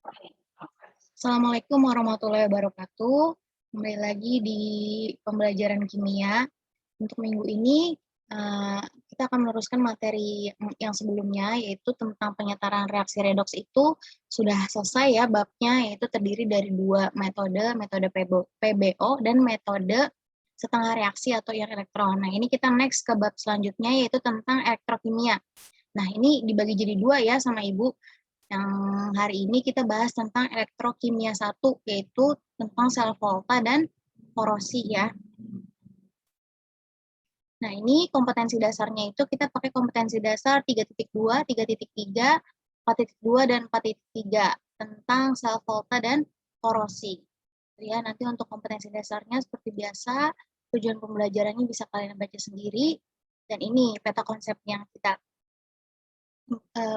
Assalamualaikum warahmatullahi wabarakatuh. Kembali lagi di pembelajaran kimia. Untuk minggu ini, kita akan meneruskan materi yang sebelumnya, yaitu tentang penyetaraan reaksi redoks itu sudah selesai ya babnya, yaitu terdiri dari dua metode, metode PBO dan metode setengah reaksi atau ion elektron. Nah, ini kita next ke bab selanjutnya, yaitu tentang elektrokimia. Nah, ini dibagi jadi dua ya sama Ibu. Yang hari ini kita bahas tentang elektrokimia 1, yaitu tentang sel volta dan korosi ya. Nah, ini kompetensi dasarnya itu kita pakai kompetensi dasar 3.2, 3.3, 4.2, dan 4.3 tentang sel volta dan korosi. Ya, nanti untuk kompetensi dasarnya seperti biasa, tujuan pembelajarannya bisa kalian baca sendiri, dan ini peta konsep yang kita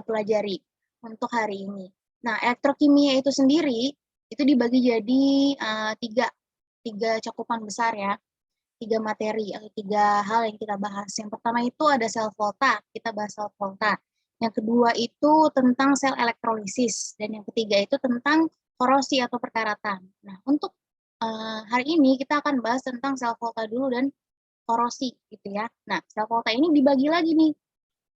pelajari untuk hari ini. Nah, elektrokimia itu sendiri itu dibagi jadi tiga cakupan besar ya, 3 materi atau 3 hal yang kita bahas. Yang pertama itu ada sel volta, kita bahas sel volta. Yang kedua itu tentang sel elektrolisis, dan yang ketiga itu tentang korosi atau perkaratan. Nah, untuk hari ini kita akan bahas tentang sel volta dulu dan korosi gitu ya. Nah, sel volta ini dibagi lagi nih.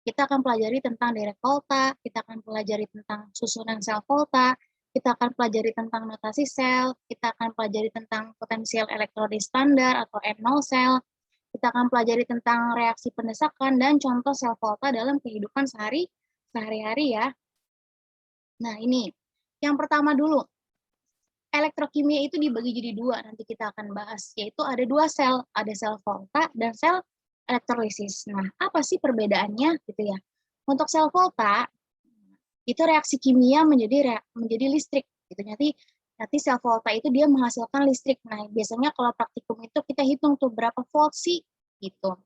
Kita akan pelajari tentang direct volta, kita akan pelajari tentang susunan sel volta, kita akan pelajari tentang notasi sel, kita akan pelajari tentang potensial elektrolis standar atau N0 sel, kita akan pelajari tentang reaksi pendesakan dan contoh sel volta dalam kehidupan sehari-hari ya. Nah, ini yang pertama dulu. Elektrokimia itu dibagi jadi dua, nanti kita akan bahas, yaitu ada dua sel, ada sel volta dan sel elektrolisis. Nah, apa sih perbedaannya gitu ya? Untuk sel volta, itu reaksi kimia menjadi listrik gitu. Nanti sel volta itu dia menghasilkan listrik. Nah, biasanya kalau praktikum itu kita hitung tuh berapa volt sih gitu.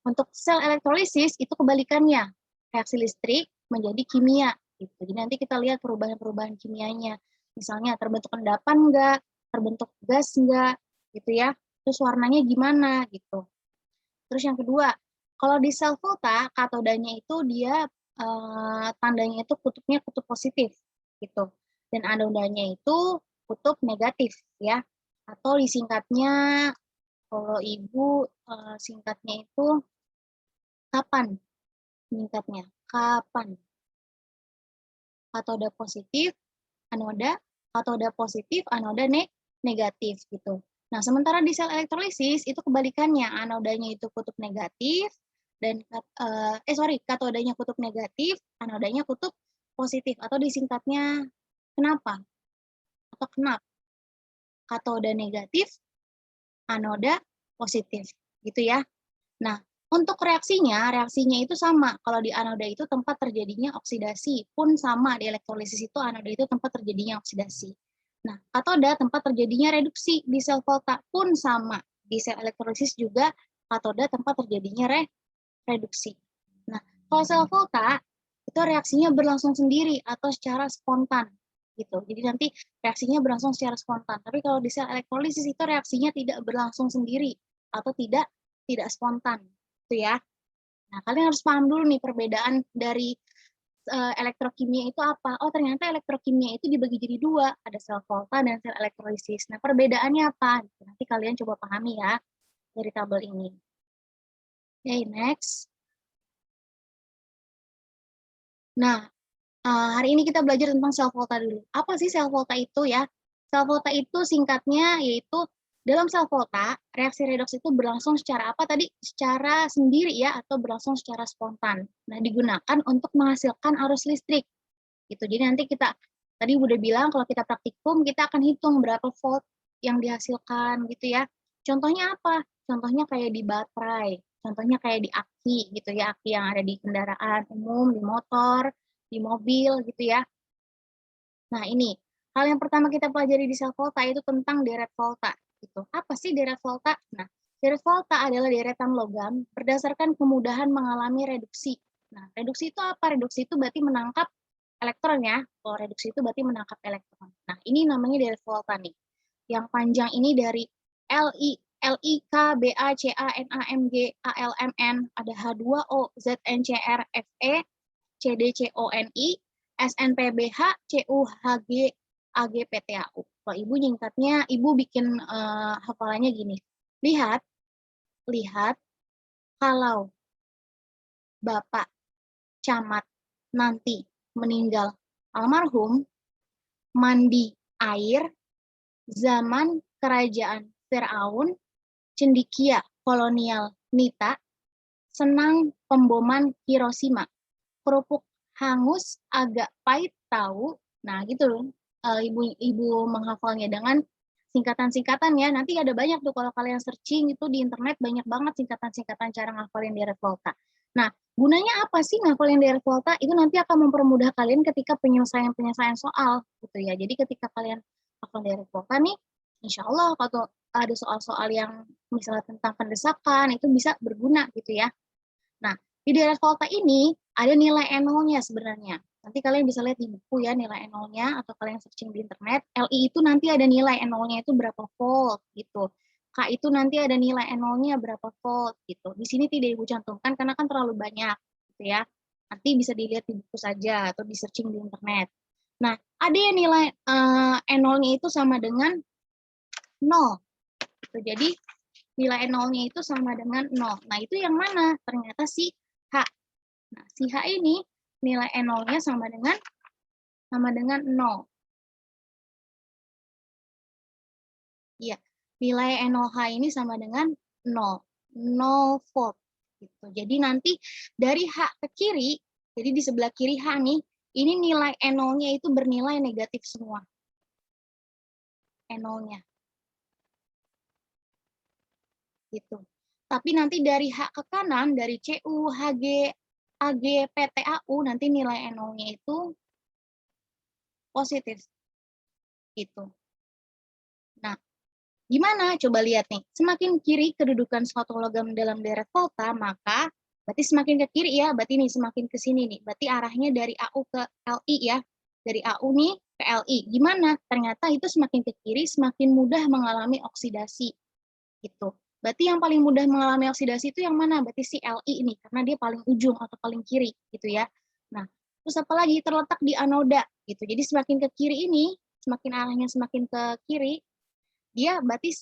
Untuk sel elektrolisis itu kebalikannya. Reaksi listrik menjadi kimia gitu. Jadi nanti kita lihat perubahan-perubahan kimianya. Misalnya terbentuk endapan enggak, terbentuk gas enggak gitu ya. Terus warnanya gimana gitu. Terus yang kedua, kalau di sel volta, katodanya itu dia tandanya itu kutubnya kutub positif gitu. Dan anodanya itu kutub negatif ya. Atau disingkatnya kalau Ibu singkatnya itu kapan? Singkatnya kapan? Katoda positif, anoda negatif gitu. Nah, sementara di sel elektrolisis itu kebalikannya, anodanya itu kutub negatif dan katodanya kutub negatif, anodanya kutub positif atau disingkatnya kenapa atau kenap. Katoda negatif, anoda positif gitu ya. Nah, untuk reaksinya itu sama. Kalau di anoda itu tempat terjadinya oksidasi, pun sama di elektrolisis itu anoda itu tempat terjadinya oksidasi. Nah, katoda tempat terjadinya reduksi di sel volta pun sama. Di sel elektrolisis juga katoda tempat terjadinya reduksi. Nah, kalau sel volta itu reaksinya berlangsung sendiri atau secara spontan gitu. Jadi nanti reaksinya berlangsung secara spontan. Tapi kalau di sel elektrolisis itu reaksinya tidak berlangsung sendiri atau tidak spontan gitu ya. Nah, kalian harus paham dulu nih perbedaan dari elektrokimia itu apa. Oh, ternyata elektrokimia itu dibagi jadi dua, ada sel volta dan sel elektrolisis. Nah, perbedaannya apa? Nanti kalian coba pahami ya dari tabel ini. Oke, next. Nah, hari ini kita belajar tentang sel volta dulu. Apa sih sel volta itu ya? Sel volta itu singkatnya yaitu dalam sel volta, reaksi redoks itu berlangsung secara apa tadi? Secara sendiri ya, atau berlangsung secara spontan. Nah, digunakan untuk menghasilkan arus listrik. Gitu. Jadi nanti kita, tadi udah bilang kalau kita praktikum, kita akan hitung berapa volt yang dihasilkan gitu ya. Contohnya apa? Contohnya kayak di baterai, contohnya kayak di aki gitu ya, aki yang ada di kendaraan umum, di motor, di mobil gitu ya. Nah, ini hal yang pertama kita pelajari di sel volta itu tentang deret volta gitu. Apa sih deret volta? Nah, deret volta adalah deretan logam berdasarkan kemudahan mengalami reduksi. Nah, reduksi itu apa? Reduksi itu berarti menangkap elektron ya. Kalau reduksi itu berarti menangkap elektron. Nah, ini namanya deret volta nih. Yang panjang ini dari Li LIK, BA, CA, NA, MG, ALMN, ada H2O, ZNCR, FE, CDCONI, SNPBH, CUHG, AGPTAU. Kalau Ibu nyingkatnya, Ibu bikin hafalannya gini. Lihat kalau Bapak Camat nanti meninggal almarhum, mandi air zaman kerajaan Firaun, cendikia kolonial Nita, senang pemboman Hiroshima, kerupuk hangus agak pahit tahu. Nah, gitu Ibu menghafalnya dengan singkatan-singkatan ya. Nanti ada banyak tuh kalau kalian searching itu di internet, banyak banget singkatan-singkatan cara ngafalin Direct Volta. Nah, gunanya apa sih ngafalin Direct Volta? Itu nanti akan mempermudah kalian ketika penyelesaian soal gitu ya. Jadi ketika kalian hafal Direct Volta nih, insya Allah kalau ada soal-soal yang misalnya tentang pendesakan itu bisa berguna gitu ya. Nah, di Direct Volta ini ada nilai NO-nya sebenarnya. Nanti kalian bisa lihat di buku ya nilai NO-nya, atau kalian searching di internet. LI itu nanti ada nilai NO-nya itu berapa volt gitu. K itu nanti ada nilai NO-nya berapa volt gitu. Di sini tidak Ibu cantumkan karena kan terlalu banyak gitu ya. Nanti bisa dilihat di buku saja atau di searching di internet. Nah, ada yang nilai NO-nya itu sama dengan 0. Gitu. Jadi nilai nolnya itu sama dengan 0. Nah, itu yang mana? Ternyata si H. Nah, si H ini nilai nolnya sama dengan 0. Iya, nilai NOH ini sama dengan 0. 0 volt. Gitu. Jadi nanti dari H ke kiri, jadi di sebelah kiri H nih, ini nilai nolnya itu bernilai negatif semua. Nolnya. Gitu. Tapi nanti dari H ke kanan, dari CU, HG, AG, PTAU, nanti nilai NO-nya itu positif. Gitu. Nah, gimana? Coba lihat nih. Semakin kiri kedudukan suatu logam dalam Direct Volta, maka berarti semakin ke kiri ya, berarti nih semakin ke sini nih. Berarti arahnya dari AU ke LI ya. Dari AU nih ke LI. Gimana? Ternyata itu semakin ke kiri, semakin mudah mengalami oksidasi. Gitu. Berarti yang paling mudah mengalami oksidasi itu yang mana? Berarti si Li ini, karena dia paling ujung atau paling kiri, gitu ya. Nah, terus apa lagi? Terletak di anoda, gitu. Jadi semakin ke kiri ini, semakin arahnya semakin ke kiri, dia berarti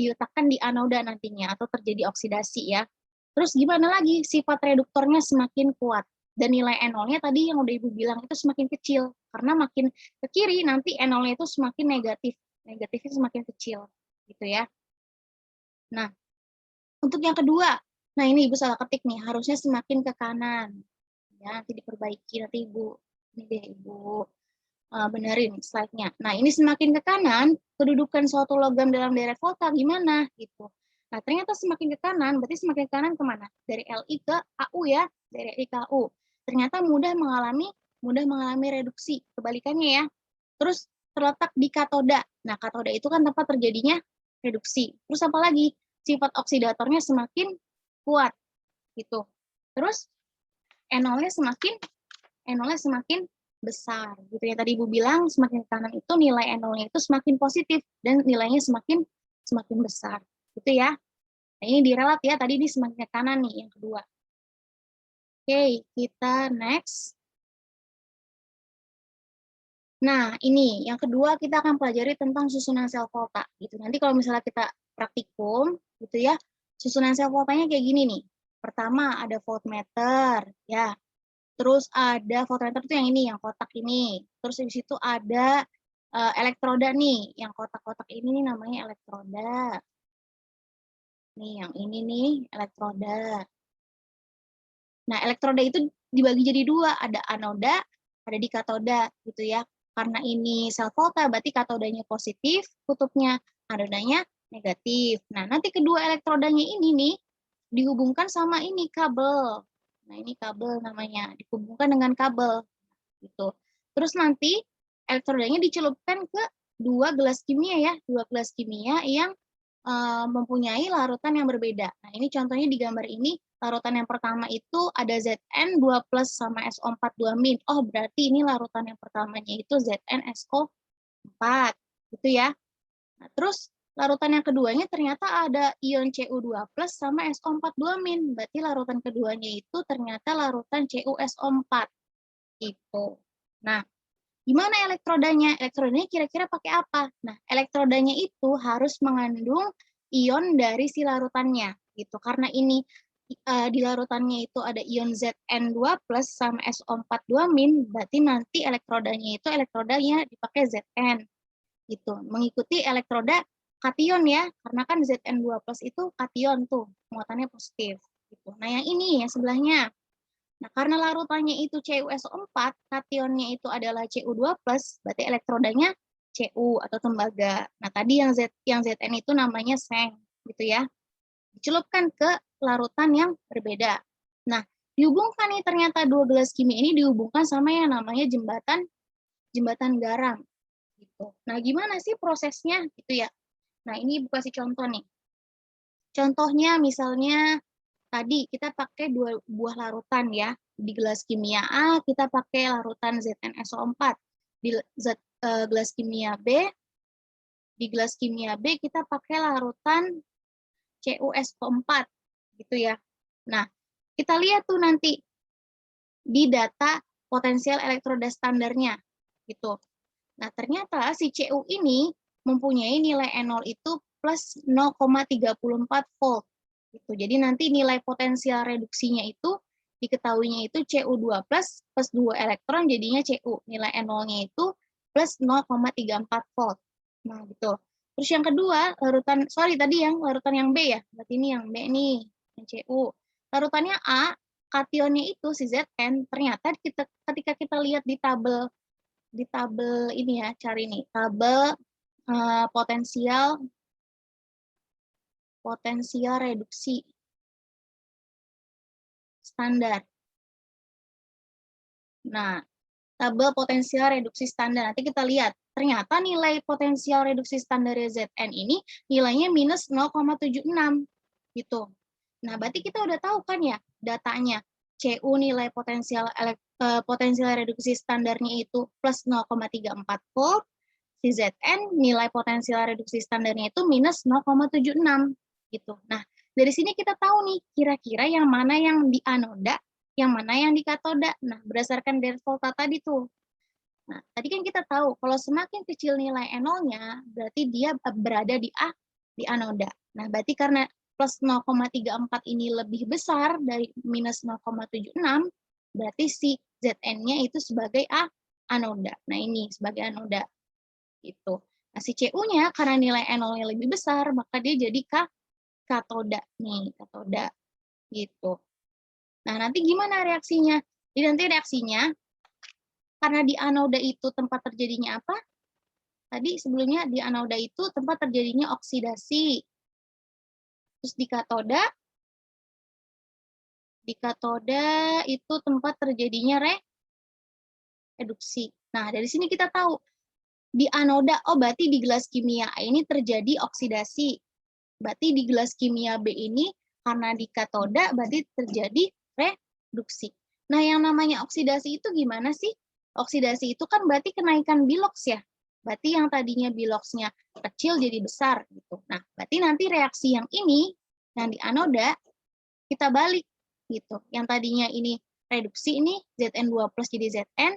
diletakkan di anoda nantinya, atau terjadi oksidasi ya. Terus gimana lagi? Sifat reduktornya semakin kuat. Dan nilai NO-nya tadi yang udah Ibu bilang itu semakin kecil. Karena makin ke kiri, nanti NO-nya itu semakin negatif. Negatifnya semakin kecil, gitu ya. Nah, untuk yang kedua, nah ini Ibu salah ketik nih, harusnya semakin ke kanan. Ya, nanti diperbaiki, nanti Ibu, ini deh Ibu benerin slide-nya. Nah, ini semakin ke kanan, kedudukan suatu logam dalam Direct Volta gimana gitu. Nah, ternyata semakin ke kanan, berarti semakin ke kanan kemana? Dari LI ke AU ya, dari LI ke AU. Ternyata mudah mengalami reduksi, kebalikannya ya. Terus terletak di katoda. Nah, katoda itu kan tempat terjadinya reduksi. Terus apa lagi? Sifat oksidatornya semakin kuat gitu. Terus enolnya semakin besar gitu ya. Tadi Ibu bilang semakin ke kanan itu nilai enolnya itu semakin positif dan nilainya semakin besar. Gitu ya. Nah, ini direlat ya. Tadi ini semakin ke kanan nih yang kedua. Oke, kita next. Nah, ini yang kedua kita akan pelajari tentang susunan sel volta gitu. Nanti kalau misalnya kita praktikum gitu ya, susunan sel voltanya kayak gini nih. Pertama ada voltmeter ya. Terus ada voltmeter itu yang ini, yang kotak ini. Terus di situ ada elektroda nih, yang kotak-kotak ini nih namanya elektroda. Nih yang ini nih elektroda. Nah, elektroda itu dibagi jadi dua, ada anoda, ada di katoda gitu ya. Karena ini sel volta, berarti katodanya positif, kutubnya anodanya negatif. Nah, nanti kedua elektrodanya ini nih dihubungkan sama ini kabel. Nah, ini kabel namanya, dihubungkan dengan kabel gitu. Terus nanti elektrodanya dicelupkan ke dua gelas kimia ya, dua gelas kimia yang mempunyai larutan yang berbeda. Nah, ini contohnya di gambar ini, larutan yang pertama itu ada Zn 2 plus sama SO4 2 min. Oh, berarti ini larutan yang pertamanya itu Zn SO4, gitu ya. Nah, terus larutan yang keduanya ternyata ada ion Cu2 plus sama SO4 2 min. Berarti larutan keduanya itu ternyata larutan CuSO4. Gitu. Nah, Gimana elektrodanya? Elektrodanya kira-kira pakai apa? Nah, elektrodanya itu harus mengandung ion dari si larutannya gitu. Karena ini di larutannya itu ada ion Zn2 plus sama SO4 2-, berarti nanti elektrodanya itu elektrodanya dipakai Zn gitu. Mengikuti elektroda kation ya, karena kan Zn2 plus itu kation tuh, muatannya positif gitu. Nah, yang ini yang sebelahnya. Nah, karena larutannya itu CuSO4, kationnya itu adalah Cu2+, berarti elektrodanya Cu atau tembaga. Nah, tadi yang Zn itu namanya seng, gitu ya. Dicelupkan ke larutan yang berbeda. Nah, dihubungkan nih ternyata dua gelas kimia ini dihubungkan sama yang namanya jembatan garam gitu. Nah, gimana sih prosesnya gitu ya? Nah, ini kasih contoh nih. Contohnya misalnya tadi kita pakai dua buah larutan ya. Di gelas kimia A kita pakai larutan ZnSO4. Di gelas kimia B, di gelas kimia B kita pakai larutan CuSO4 gitu ya. Nah, kita lihat tuh nanti di data potensial elektroda standarnya gitu. Nah, ternyata si Cu ini mempunyai nilai E0 itu plus 0,34 volt. Gitu. Jadi nanti nilai potensial reduksinya itu diketahuinya itu Cu2 plus 2 elektron jadinya Cu. Nilai E0-nya itu plus 0,34 volt. Nah, gitu. Terus yang kedua, larutan, sorry tadi yang larutan yang B ya. Berarti ini yang B nih, yang Cu. Larutannya A, kationnya itu si Zn, ternyata ketika kita lihat di tabel ini ya, cari nih, tabel potensial reduksi standar. Nah, tabel potensial reduksi standar. Nanti kita lihat, ternyata nilai potensial reduksi standar Zn ini nilainya minus 0,76 gitu. Nah, berarti kita udah tahu kan ya datanya. Cu nilai potensial reduksi standarnya itu plus 0,34 volt, si Zn nilai potensial reduksi standarnya itu minus 0,76 gitu. Nah, dari sini kita tahu nih kira-kira yang mana yang di anoda, yang mana yang di katoda. Nah, berdasarkan dari volta tadi tuh. Nah, tadi kan kita tahu kalau semakin kecil nilai E0-nya, berarti dia berada di anoda. Nah, berarti karena plus 0,34 ini lebih besar dari minus 0,76, berarti si Zn-nya itu sebagai anoda. Nah, ini sebagai anoda. Gitu. Nah, si Cu-nya karena nilai E0-nya lebih besar, maka dia jadi katoda nih, katoda gitu. Nah, nanti gimana reaksinya? Jadi nanti reaksinya karena di anoda itu tempat terjadinya apa? Tadi sebelumnya di anoda itu tempat terjadinya oksidasi. Terus di katoda itu tempat terjadinya reduksi. Nah, dari sini kita tahu di anoda, oh berarti di gelas kimia A ini terjadi oksidasi. Berarti di gelas kimia B ini karena di katoda berarti terjadi reduksi. Nah, yang namanya oksidasi itu gimana sih? Oksidasi itu kan berarti kenaikan biloks ya. Berarti yang tadinya biloksnya kecil jadi besar gitu. Nah, berarti nanti reaksi yang ini yang di anoda kita balik gitu. Yang tadinya ini reduksi ini Zn2 plus jadi Zn,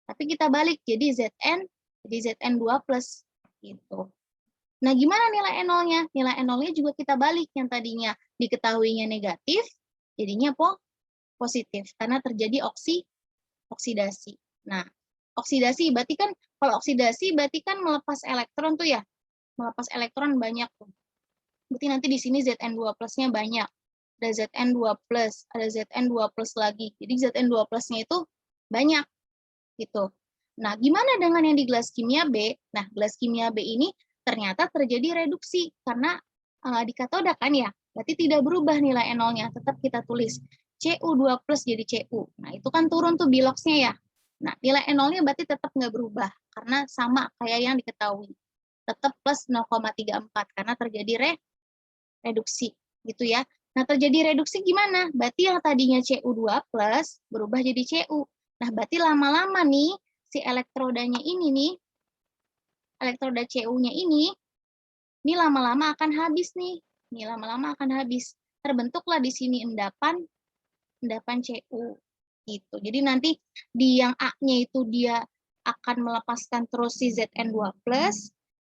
tapi kita balik jadi Zn jadi Zn2 plus gitu. Nah, gimana nilai E0-nya? Nilai E0-nya juga kita balik. Yang tadinya diketahuinya negatif, jadinya positif. Karena terjadi oksidasi. Nah, oksidasi berarti kan, kalau oksidasi berarti kan melepas elektron tuh ya. Melepas elektron banyak tuh. Berarti nanti di sini Zn2 plus-nya banyak. Ada Zn2 plus, ada Zn2 plus lagi. Jadi Zn2 plus-nya itu banyak. Gitu. Nah, gimana dengan yang di gelas kimia B? Nah, gelas kimia B ini ternyata terjadi reduksi karena di katoda kan ya, berarti tidak berubah nilai E0-nya, tetap kita tulis Cu2 plus jadi Cu. Nah, itu kan turun tuh biloksnya ya. Nah, nilai E0-nya berarti tetap nggak berubah karena sama kayak yang diketahui. Tetap plus 0,34 karena terjadi reduksi gitu ya. Nah, terjadi reduksi gimana? Berarti yang tadinya Cu2 plus berubah jadi Cu. Nah, berarti lama-lama nih si elektrodanya ini nih, elektroda Cu-nya ini lama-lama akan habis nih. Ini lama-lama akan habis. Terbentuklah di sini endapan Cu gitu. Jadi nanti di yang A-nya itu dia akan melepaskan terus si Zn2+.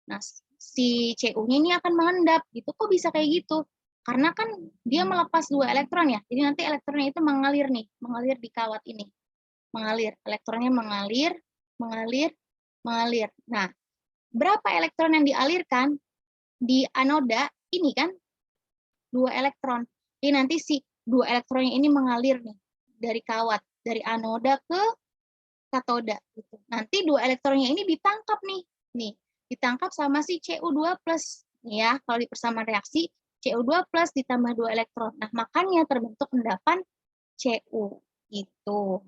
Nah, si Cu-nya ini akan mengendap gitu. Kok bisa kayak gitu? Karena kan dia melepas 2 elektron ya. Jadi nanti elektronnya itu mengalir nih, mengalir di kawat ini. Mengalir, elektronnya mengalir, mengalir, mengalir. Nah, berapa elektron yang dialirkan di anoda ini kan 2 elektron. Jadi nanti si 2 elektronnya ini mengalir nih dari kawat, dari anoda ke katoda gitu. Nanti 2 elektronnya ini ditangkap nih. Nih, ditangkap sama si Cu2+. Nih ya, kalau di persamaan reaksi Cu2+ ditambah 2 elektron. Nah, makanya terbentuk endapan Cu gitu.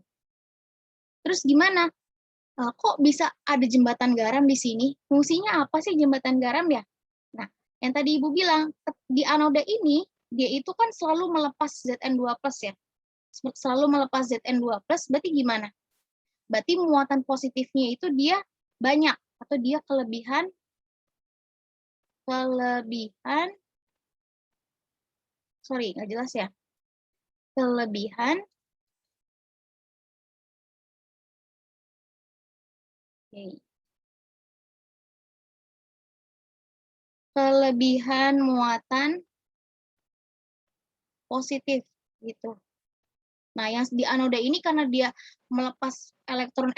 Terus gimana? Kok bisa ada jembatan garam di sini? Fungsinya apa sih jembatan garam ya? Nah, yang tadi Ibu bilang, di anoda ini, dia itu kan selalu melepas Zn2+ ya. Selalu melepas Zn2+, berarti gimana? Berarti muatan positifnya itu dia banyak, atau dia kelebihan, sorry, nggak jelas ya. Kelebihan, kelebihan muatan positif gitu. Nah, yang di anoda ini karena dia melepas elektron,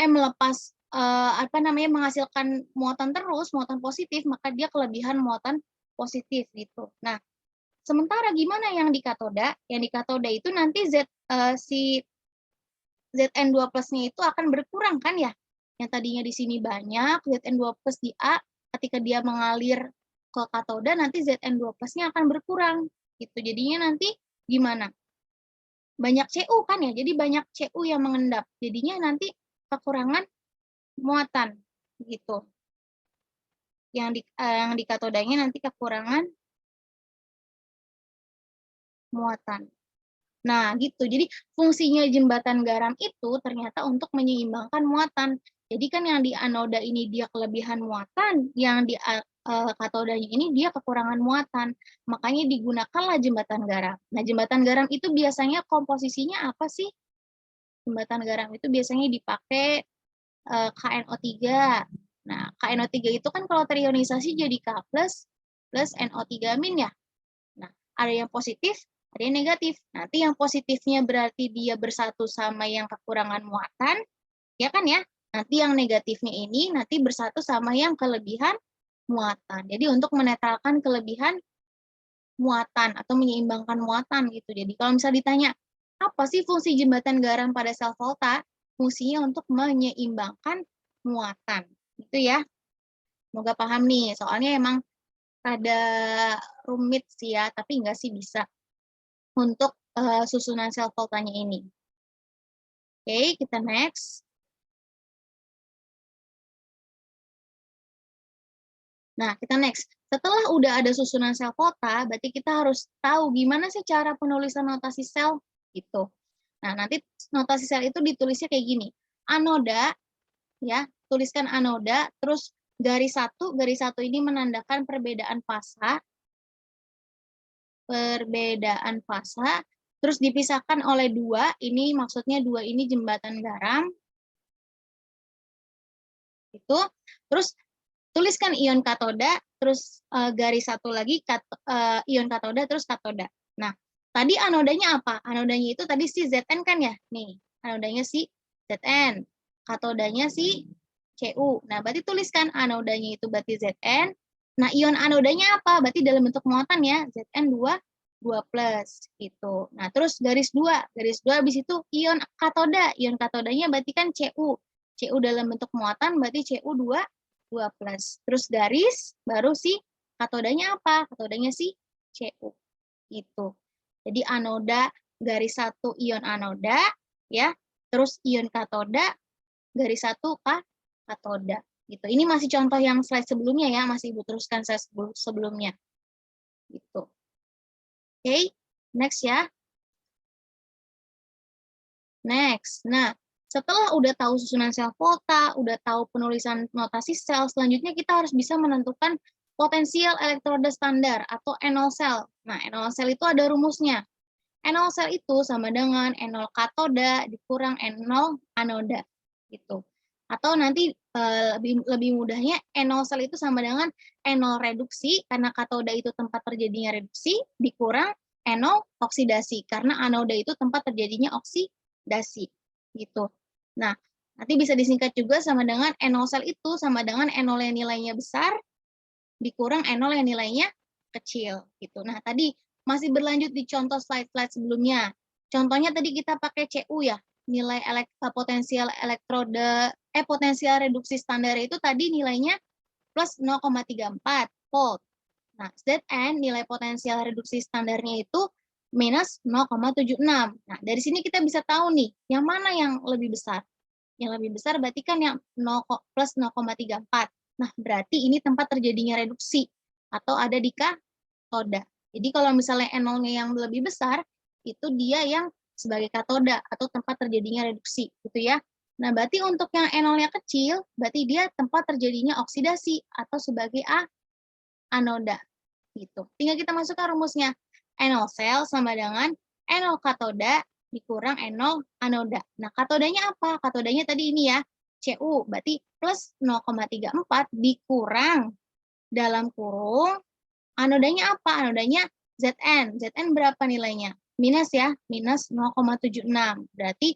menghasilkan muatan terus, muatan positif, maka dia kelebihan muatan positif gitu. Nah, sementara gimana yang di katoda? Yang di katoda itu nanti si Zn2+-nya itu akan berkurang kan ya? Yang tadinya di sini banyak, Zn2+ di A, ketika dia mengalir ke katoda, nanti Zn2+-nya akan berkurang. Gitu. Jadinya nanti gimana? Banyak Cu kan ya, jadi banyak Cu yang mengendap. Jadinya nanti kekurangan muatan gitu. Yang di katodanya nanti kekurangan muatan. Nah, gitu. Jadi fungsinya jembatan garam itu ternyata untuk menyeimbangkan muatan. Jadi kan yang di anoda ini dia kelebihan muatan, yang di katodanya ini dia kekurangan muatan. Makanya digunakanlah jembatan garam. Nah, jembatan garam itu biasanya komposisinya apa sih? Jembatan garam itu biasanya dipakai KNO3. Nah, KNO3 itu kan kalau terionisasi jadi K+ plus NO3- ya. Nah, ada yang positif, ada yang negatif. Nanti yang positifnya berarti dia bersatu sama yang kekurangan muatan, ya kan ya? Nanti yang negatifnya ini nanti bersatu sama yang kelebihan muatan. Jadi untuk menetralkan kelebihan muatan atau menyeimbangkan muatan gitu. Jadi kalau misalnya ditanya, apa sih fungsi jembatan garam pada sel volta? Fungsinya untuk menyeimbangkan muatan. Gitu ya. Semoga paham nih. Soalnya emang ada rumit sih ya, tapi enggak sih bisa untuk susunan sel voltanya ini. Oke, kita next. Nah, kita next. Setelah udah ada susunan sel volta, berarti kita harus tahu gimana sih cara penulisan notasi sel gitu. Nah, nanti notasi sel itu ditulisnya kayak gini. Anoda, ya, tuliskan anoda, terus garis satu ini menandakan perbedaan fasa, terus dipisahkan oleh 2, ini maksudnya 2 ini jembatan garam, itu, terus tuliskan ion katoda, terus garis satu lagi ion katoda, terus katoda. Nah, tadi anodanya apa? Anodanya itu tadi si Zn kan ya? Nih, anodanya si Zn, katodanya si Cu. Nah, berarti tuliskan anodanya itu berarti Zn. Nah, ion anodanya apa? Berarti dalam bentuk muatan ya, Zn2 gitu. Nah, terus garis 2 habis itu ion katoda. Ion katodanya berarti kan Cu. Cu dalam bentuk muatan berarti Cu2 Terus garis baru si katodanya apa? Katodanya si Cu. Gitu. Jadi anoda garis 1 ion anoda ya. Terus ion katoda garis 1 katoda. Gitu. Ini masih contoh yang slide sebelumnya ya, masih Ibu teruskan slide sebelumnya. Gitu. Oke, next ya. Next. Nah, setelah udah tahu susunan sel volta, udah tahu penulisan notasi sel, selanjutnya kita harus bisa menentukan potensial elektroda standar atau N0 sel. Nah, N0 sel itu ada rumusnya. N0 sel itu sama dengan N0 katoda dikurang N0 anoda. Gitu. Atau nanti lebih mudahnya NO sel itu sama dengan NO reduksi, karena katoda itu tempat terjadinya reduksi, dikurang NO oksidasi, karena anoda itu tempat terjadinya oksidasi. Gitu. Nah, nanti bisa disingkat juga sama dengan NO sel itu sama dengan NO yang nilainya besar, dikurang NO yang nilainya kecil. Gitu. Nah, tadi masih berlanjut di contoh slide-slide sebelumnya. Contohnya tadi kita pakai CU ya, nilai potensial elektroda potensial reduksi standar itu tadi nilainya plus 0,34 volt. Nah, Zn nilai potensial reduksi standarnya itu minus 0,76. Nah, dari sini kita bisa tahu nih, yang mana yang lebih besar. Yang lebih besar berarti kan yang 0 plus 0,34. Nah, berarti ini tempat terjadinya reduksi atau ada di katoda. Jadi kalau misalnya N0-nya yang lebih besar, itu dia yang sebagai katoda atau tempat terjadinya reduksi, gitu ya. Nah, berarti untuk yang N0-nya kecil, berarti dia tempat terjadinya oksidasi atau sebagai anoda. Gitu. Tinggal kita masukkan rumusnya. N0 sel sama dengan N0 katoda dikurang N0 anoda. Nah, katodanya apa? Katodanya tadi ini ya, Cu, berarti plus 0,34 dikurang dalam kurung, anodanya apa? Anodanya Zn. Zn berapa nilainya? Minus ya, minus 0,76. Berarti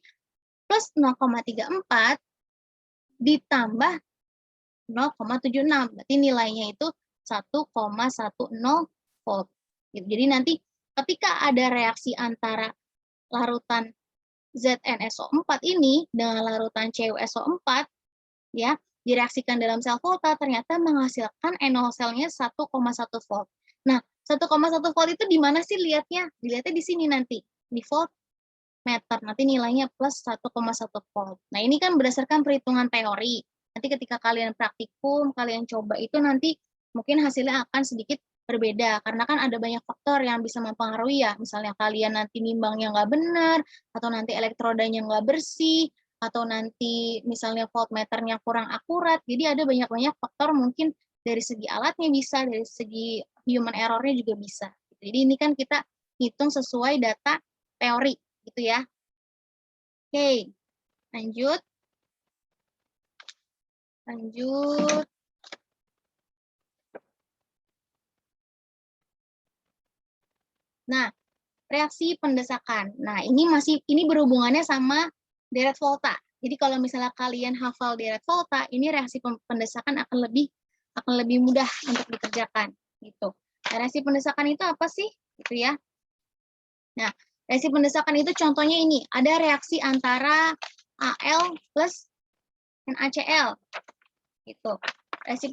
plus 0,34 ditambah 0,76. Berarti nilainya itu 1,10 volt. Jadi nanti ketika ada reaksi antara larutan ZnSO4 ini dengan larutan CuSO4, ya, direaksikan dalam sel volta, ternyata menghasilkan NO selnya 1,1 volt. Nah, 1,1 volt itu di mana sih lihatnya? Dilihatnya di sini nanti, di voltmeter. Nanti nilainya plus 1,1 volt. Nah, ini kan berdasarkan perhitungan teori. Nanti ketika kalian praktikum, kalian coba itu nanti mungkin hasilnya akan sedikit berbeda. Karena kan ada banyak faktor yang bisa mempengaruhi ya. Misalnya kalian nanti nimbangnya nggak benar, atau nanti elektrodanya nggak bersih, atau nanti misalnya voltmeternya kurang akurat. Jadi ada banyak-banyak faktor mungkin dari segi alatnya bisa, dari segi human error-nya juga bisa. Jadi ini kan kita hitung sesuai data teori gitu ya. Oke, lanjut. Lanjut. Nah, reaksi pendesakan. Nah, ini berhubungannya sama deret volta. Jadi kalau misalnya kalian hafal deret volta, ini reaksi pendesakan akan lebih mudah untuk dikerjakan gitu. Nah, reaksi pendesakan itu apa sih? Gitu ya. Nah, reaksi pendesakan itu contohnya ini, ada reaksi antara Al plus NaCl. Gitu. Reaksi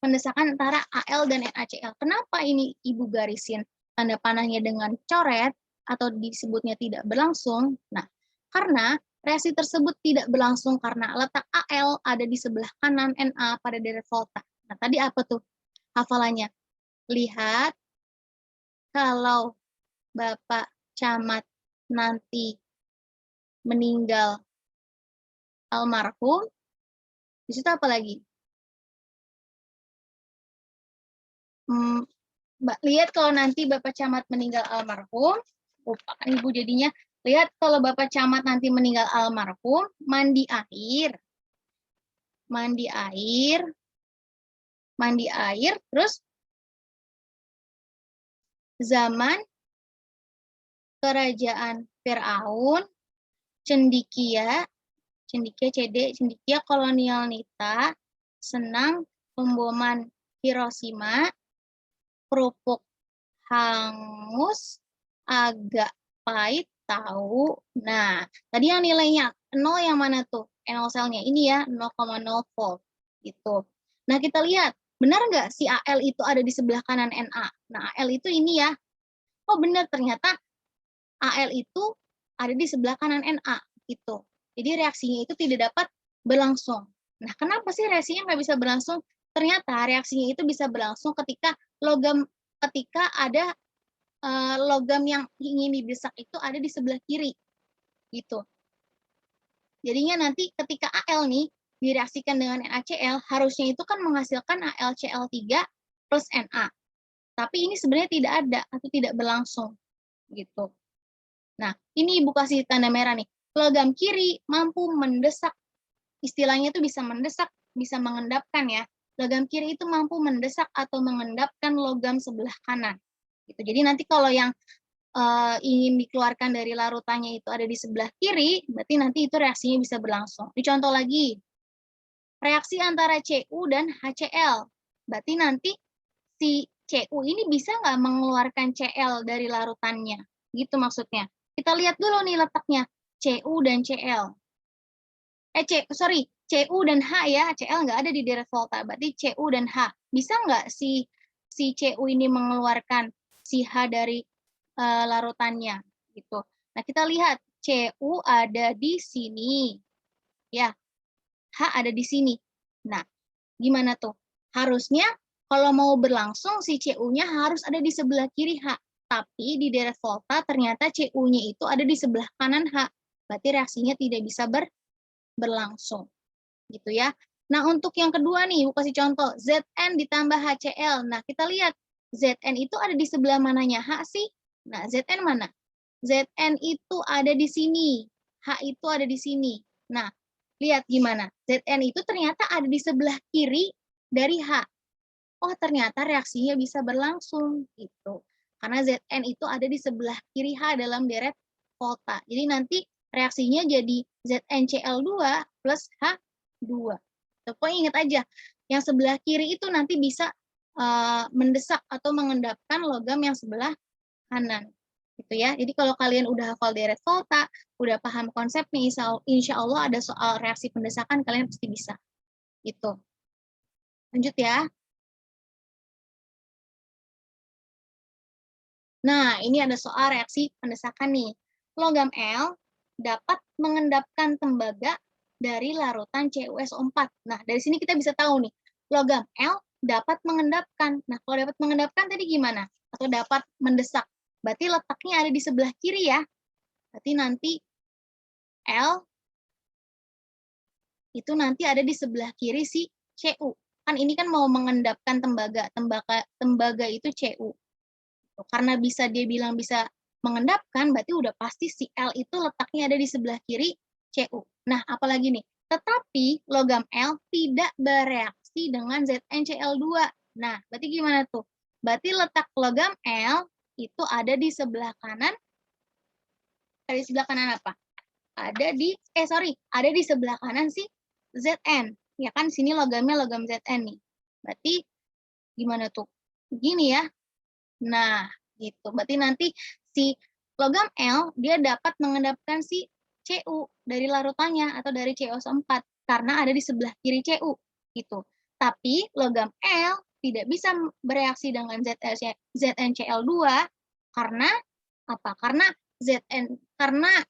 pendesakan antara Al dan NaCl. Kenapa ini Ibu garisin tanda panahnya dengan coret atau disebutnya tidak berlangsung? Nah, karena reaksi tersebut tidak berlangsung karena letak Al ada di sebelah kanan Na pada deret volta. Nah, tadi apa tuh hafalannya? Lihat, kalau Bapak Camat nanti meninggal almarhum, di situ apa lagi? Lihat kalau nanti Bapak Camat meninggal almarhum, lupakan Ibu jadinya, lihat kalau Bapak Camat nanti meninggal almarhum, mandi air, terus zaman kerajaan Firaun, Cendikia kolonial Nita, senang pemboman Hiroshima, kerupuk hangus, agak pahit tahu. Nah, tadi yang nilainya 0 yang mana tuh? NO selnya ini ya, 0,0 volt. Gitu. Nah, kita lihat, benar nggak si Al itu ada di sebelah kanan Na? Nah, Al itu ini ya. Oh, benar, ternyata Al itu ada di sebelah kanan Na. Gitu. Jadi reaksinya itu tidak dapat berlangsung. Nah, kenapa sih reaksinya nggak bisa berlangsung? Ternyata reaksinya itu bisa berlangsung ketika ada logam yang ingin didesak itu ada di sebelah kiri. Gitu. Jadinya nanti ketika Al nih direaksikan dengan NaCl, harusnya itu kan menghasilkan AlCl3 plus Na. Tapi ini sebenarnya tidak ada atau tidak berlangsung. Gitu. Nah, ini Ibu kasih tanda merah nih. Logam kiri mampu mendesak, istilahnya itu bisa mendesak bisa mengendapkan ya. Logam kiri itu mampu mendesak atau mengendapkan logam sebelah kanan. Gitu. Jadi nanti kalau yang ingin dikeluarkan dari larutannya itu ada di sebelah kiri, berarti nanti itu reaksinya bisa berlangsung. Dicontoh lagi, reaksi antara Cu dan HCl. Berarti nanti si Cu ini bisa nggak mengeluarkan Cl dari larutannya? Gitu maksudnya. Kita lihat dulu nih letaknya, Cu dan Cl. Cu dan H ya, Cl nggak ada di deret volta, berarti Cu dan H. Bisa nggak si Cu ini mengeluarkan si H dari larutannya? Gitu. Nah, kita lihat, Cu ada di sini. Ya, H ada di sini. Nah, gimana tuh? Harusnya kalau mau berlangsung si Cu-nya harus ada di sebelah kiri H. Tapi di deret volta ternyata Cu-nya itu ada di sebelah kanan H. Berarti reaksinya tidak bisa berlangsung. Gitu ya. Nah, untuk yang kedua nih, Bu kasih contoh. Zn ditambah HCl. Nah, kita lihat. Zn itu ada di sebelah mananya H sih? Nah, Zn mana? Zn itu ada di sini. H itu ada di sini. Nah, lihat gimana. Zn itu ternyata ada di sebelah kiri dari H. Oh, ternyata reaksinya bisa berlangsung gitu. Karena Zn itu ada di sebelah kiri H dalam deret volta. Jadi nanti reaksinya jadi ZnCl2 plus H2. Pokoknya ingat aja, yang sebelah kiri itu nanti bisa mendesak atau mengendapkan logam yang sebelah kanan. Gitu ya. Jadi kalau kalian udah hafal deret volta, udah paham konsepnya, insya Allah ada soal reaksi pendesakan, kalian pasti bisa. Gitu. Lanjut ya. Nah, ini ada soal reaksi pendesakan nih. Logam L dapat mengendapkan tembaga dari larutan CuSO4. Nah, dari sini kita bisa tahu nih, logam L dapat mengendapkan. Nah, kalau dapat mengendapkan tadi gimana? Atau dapat mendesak. Berarti letaknya ada di sebelah kiri ya. Berarti nanti L itu nanti ada di sebelah kiri si Cu. Kan ini kan mau mengendapkan tembaga. Tembaga itu Cu. Karena bisa dia bilang bisa mengendapkan, berarti udah pasti si L itu letaknya ada di sebelah kiri Cu. Nah, apalagi nih? Tetapi logam L tidak bereaksi dengan ZnCl2. Nah, berarti gimana tuh? Berarti letak logam L itu ada di sebelah kanan. Ada di sebelah kanan apa? Ada di sebelah kanan si Zn. Ya kan, sini logamnya logam Zn nih. Berarti gimana tuh? Gini ya. Nah, gitu. Berarti nanti si logam L dia dapat mengendapkan si Cu dari larutannya atau dari CuSO4 karena ada di sebelah kiri Cu gitu. Tapi logam L tidak bisa bereaksi dengan ZnCl2 karena apa? Karena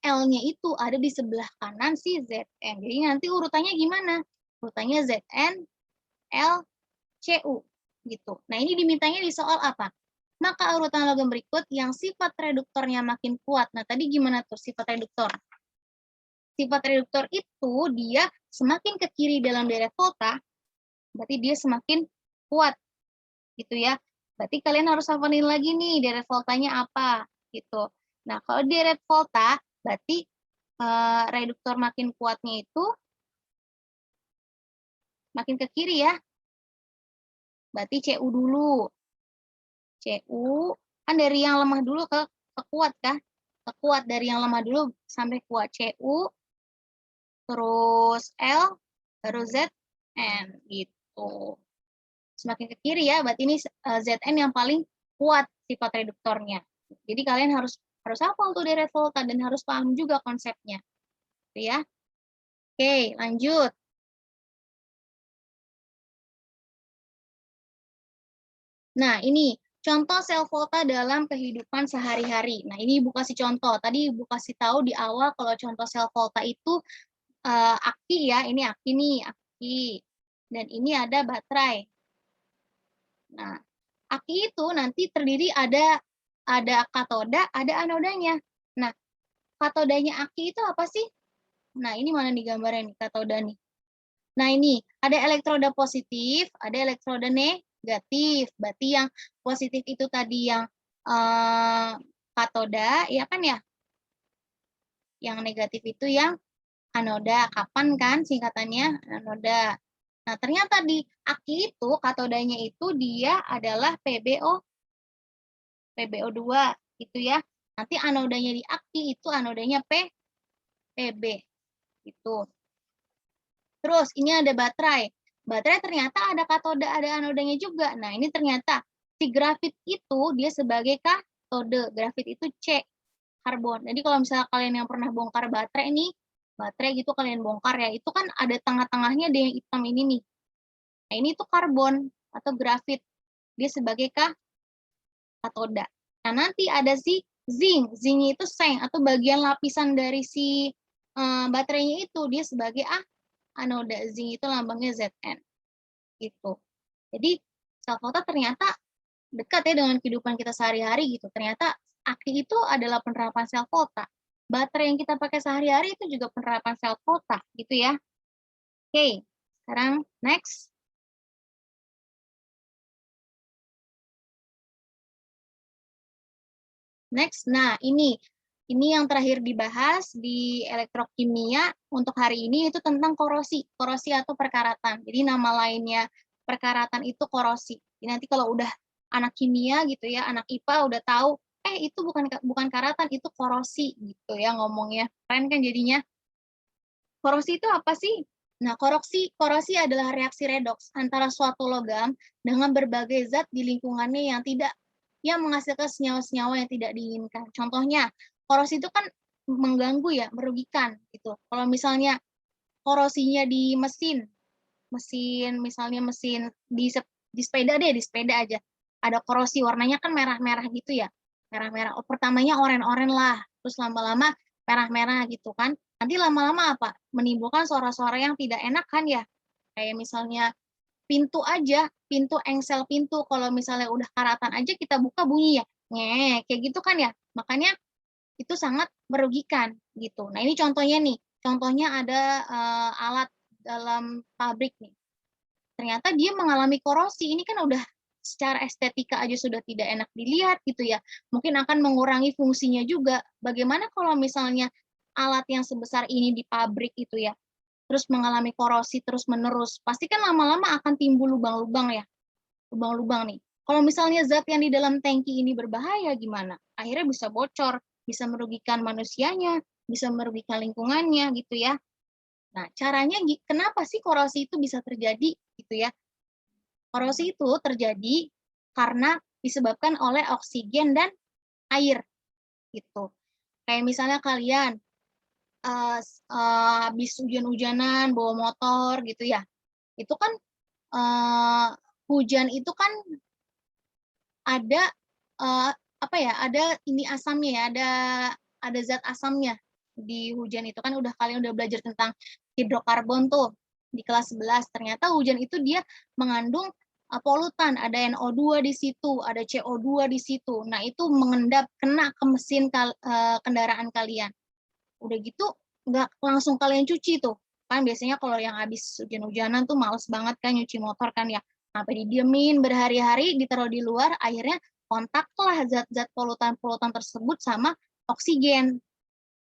L-nya itu ada di sebelah kanan si Zn. Jadi nanti urutannya gimana? Urutannya Zn L Cu gitu. Nah, ini dimintanya di soal apa? Maka urutan logam berikut yang sifat reduktornya makin kuat. Nah, tadi gimana tuh sifat reduktor? Sifat reduktor itu dia semakin ke kiri dalam deret volta, berarti dia semakin kuat. Gitu ya. Berarti kalian harus hafalin lagi nih deret voltanya apa gitu. Nah, kalau deret volta berarti reduktor makin kuatnya itu makin ke kiri ya. Berarti Cu dulu. Cu kan dari yang lemah dulu ke kuat kah? Ke kuat dari yang lemah dulu sampai kuat. Cu terus L terus Zn gitu. Semakin ke kiri ya, berarti ini Zn yang paling kuat sifat reduktornya. Jadi kalian harus hafal tuh deret volta dan harus paham juga konsepnya. Gitu ya. Oke, lanjut. Nah, ini contoh sel volta dalam kehidupan sehari-hari. Nah, ini Ibu kasih contoh. Tadi Ibu kasih tahu di awal kalau contoh sel volta itu aki ya. Ini aki nih, aki. Dan ini ada baterai. Nah, aki itu nanti terdiri ada katoda, ada anodanya. Nah, katodanya aki itu apa sih? Nah, ini mana nih gambarnya nih katoda nih. Nah, ini ada elektroda positif, ada elektroda negatif. Berarti yang positif itu tadi yang katoda, ya kan ya? Yang negatif itu yang anoda. Kapan kan singkatannya? Anoda. Nah, ternyata di aki itu katodanya itu dia adalah PbO2 gitu ya. Nanti anodanya di aki itu anodanya Pb gitu. Terus ini ada baterai. Baterai ternyata ada katoda, ada anodanya juga. Nah, ini ternyata si grafit itu dia sebagai katode. Grafit itu C, karbon. Jadi kalau misalnya kalian yang pernah bongkar baterai nih, baterai gitu kalian bongkar ya, itu kan ada tengah-tengahnya ada yang hitam ini nih. Nah, ini tuh karbon atau grafit. Dia sebagai katoda. Nah, nanti ada si zinc. Zinc itu seng atau bagian lapisan dari si baterainya itu dia sebagai anoda. Zinc itu lambangnya Zn gitu. Jadi sel volta ternyata dekat ya dengan kehidupan kita sehari-hari gitu. Ternyata aki itu adalah penerapan sel volta. Baterai yang kita pakai sehari-hari itu juga penerapan sel volta gitu ya. Oke, sekarang next. Next, nah ini yang terakhir dibahas di elektrokimia untuk hari ini itu tentang korosi, korosi atau perkaratan. Jadi nama lainnya perkaratan itu korosi. Jadi nanti kalau udah anak kimia gitu ya, anak IPA udah tahu, itu bukan karatan, itu korosi gitu ya ngomongnya. Keren kan jadinya? Korosi itu apa sih? Nah, korosi adalah reaksi redoks antara suatu logam dengan berbagai zat di lingkungannya yang menghasilkan senyawa-senyawa yang tidak diinginkan. Contohnya, korosi itu kan mengganggu ya, merugikan gitu. Kalau misalnya korosinya di mesin misalnya mesin di sepeda deh, di sepeda aja. Ada korosi warnanya kan merah-merah gitu ya. Merah-merah. Oh, pertamanya oranye-oranye lah, terus lama-lama merah-merah gitu kan. Nanti lama-lama apa? Menimbulkan suara-suara yang tidak enak kan ya. Kayak misalnya pintu aja, pintu engsel pintu kalau misalnya udah karatan aja kita buka bunyi ya. Kayak gitu kan ya. Makanya itu sangat merugikan gitu. Nah, ini contohnya nih. Contohnya ada alat dalam pabrik nih. Ternyata dia mengalami korosi. Ini kan udah secara estetika aja sudah tidak enak dilihat gitu ya. Mungkin akan mengurangi fungsinya juga. Bagaimana kalau misalnya alat yang sebesar ini di pabrik itu ya, terus mengalami korosi terus-menerus, pasti kan lama-lama akan timbul lubang-lubang ya, lubang-lubang nih. Kalau misalnya zat yang di dalam tangki ini berbahaya gimana? Akhirnya bisa bocor, bisa merugikan manusianya, bisa merugikan lingkungannya gitu ya. Nah, caranya kenapa sih korosi itu bisa terjadi gitu ya? Korosi itu terjadi karena disebabkan oleh oksigen dan air gitu. Kayak misalnya kalian habis hujan-hujanan bawa motor gitu ya, itu kan hujan itu kan ada apa ya, ada ini asamnya ya, ada zat asamnya di hujan itu kan kalian udah belajar tentang hidrokarbon tuh di kelas 11. Ternyata hujan itu dia mengandung polutan, ada NO2 di situ, ada CO2 di situ. Nah, itu mengendap kena ke mesin kendaraan kalian. Udah gitu nggak langsung kalian cuci tuh. Kan biasanya kalau yang habis hujan-hujanan tuh males banget kan nyuci motor kan ya. Sampai didiemin berhari-hari, ditaruh di luar, akhirnya kontaklah zat-zat polutan-polutan tersebut sama oksigen,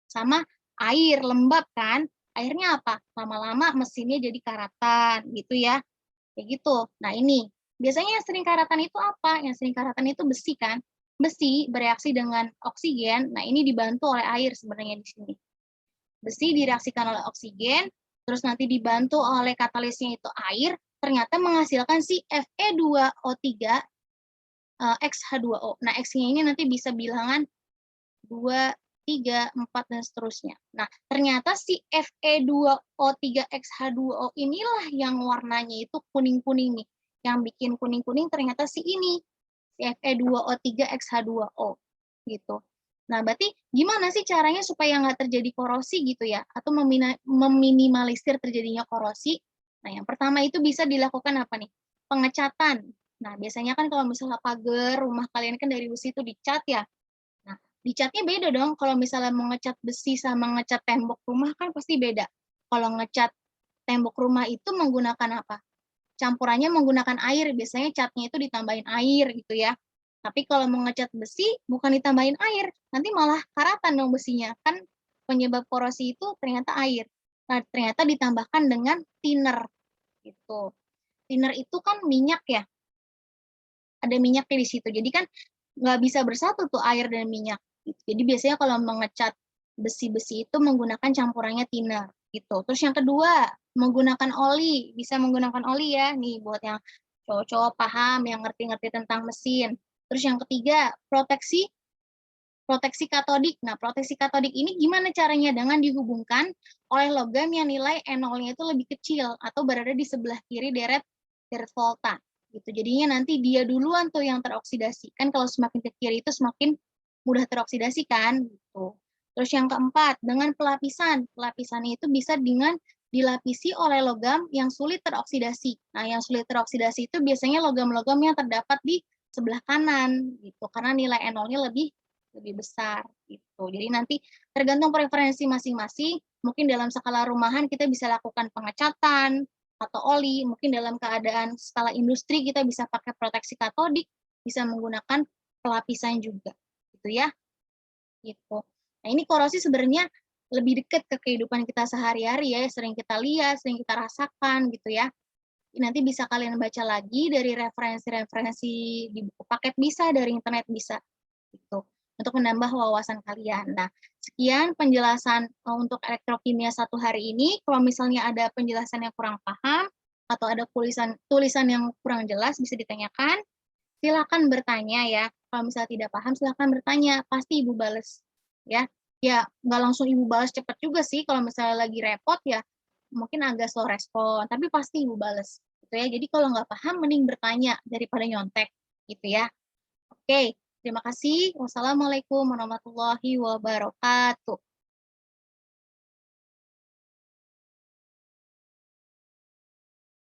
sama air lembab kan. Akhirnya apa? Lama-lama mesinnya jadi karatan gitu ya. Kayak gitu. Nah, ini biasanya yang sering karatan itu apa? Yang sering karatan itu besi kan. Besi bereaksi dengan oksigen. Nah, ini dibantu oleh air sebenarnya di sini. Besi direaksikan oleh oksigen, terus nanti dibantu oleh katalisnya itu air, ternyata menghasilkan si Fe2O3 X-H2O. Nah, X-nya ini nanti bisa bilangan 2, 3, 4, dan seterusnya. Nah, ternyata si Fe2O3X-H2O inilah yang warnanya itu kuning-kuning nih. Yang bikin kuning-kuning ternyata si ini, si Fe2O3X-H2O gitu. Nah, berarti gimana sih caranya supaya nggak terjadi korosi gitu ya? Atau meminimalisir terjadinya korosi? Nah, yang pertama itu bisa dilakukan apa nih? Pengecatan. Nah, biasanya kan kalau misalnya pagar rumah kalian kan dari besi itu dicat ya. Nah, dicatnya beda dong. Kalau misalnya mau ngecat besi sama ngecat tembok rumah kan pasti beda. Kalau ngecat tembok rumah itu menggunakan apa? Campurannya menggunakan air. Biasanya catnya itu ditambahin air gitu ya. Tapi kalau mau ngecat besi, bukan ditambahin air, nanti malah karatan dong besinya. Kan penyebab korosi itu ternyata air. Nah, ternyata ditambahkan dengan thinner. gitu. Thinner itu kan minyak ya, ada minyaknya di situ. Jadi kan nggak bisa bersatu tuh air dan minyak. Gitu. Jadi biasanya kalau mengecat besi-besi itu menggunakan campurannya thinner gitu. Terus yang kedua, menggunakan oli. Bisa menggunakan oli ya, nih buat yang cowok-cowok paham, yang ngerti-ngerti tentang mesin. Terus yang ketiga, proteksi proteksi katodik. Nah, proteksi katodik ini gimana caranya? Dengan dihubungkan oleh logam yang nilai E0-nya itu lebih kecil atau berada di sebelah kiri deret volta. Gitu. Jadinya nanti dia duluan tuh yang teroksidasi. Kan kalau semakin ke kiri itu semakin mudah teroksidasi kan gitu. Terus yang keempat, dengan pelapisan. Pelapisannya itu bisa dengan dilapisi oleh logam yang sulit teroksidasi. Nah, yang sulit teroksidasi itu biasanya logam-logam yang terdapat di sebelah kanan gitu karena nilai E0-nya lebih besar gitu. Jadi nanti tergantung preferensi masing-masing, mungkin dalam skala rumahan kita bisa lakukan pengecatan atau oli, mungkin dalam keadaan skala industri kita bisa pakai proteksi katodik, bisa menggunakan pelapisan juga gitu ya. Gitu. Nah, ini korosi sebenarnya lebih dekat ke kehidupan kita sehari-hari ya, sering kita lihat, sering kita rasakan gitu ya. Nanti bisa kalian baca lagi dari referensi-referensi di buku paket bisa, dari internet bisa gitu untuk menambah wawasan kalian. Nah, sekian penjelasan untuk elektrokimia satu hari ini. Kalau misalnya ada penjelasan yang kurang paham atau ada tulisan yang kurang jelas bisa ditanyakan. Silakan bertanya ya. Kalau misalnya tidak paham silakan bertanya, pasti Ibu bales ya. Ya, nggak langsung Ibu balas cepat juga sih kalau misalnya lagi repot ya mungkin agak slow respon, tapi pasti Ibu bales gitu ya. Jadi kalau nggak paham mending bertanya daripada nyontek gitu ya. Oke, terima kasih. Wassalamualaikum warahmatullahi wabarakatuh.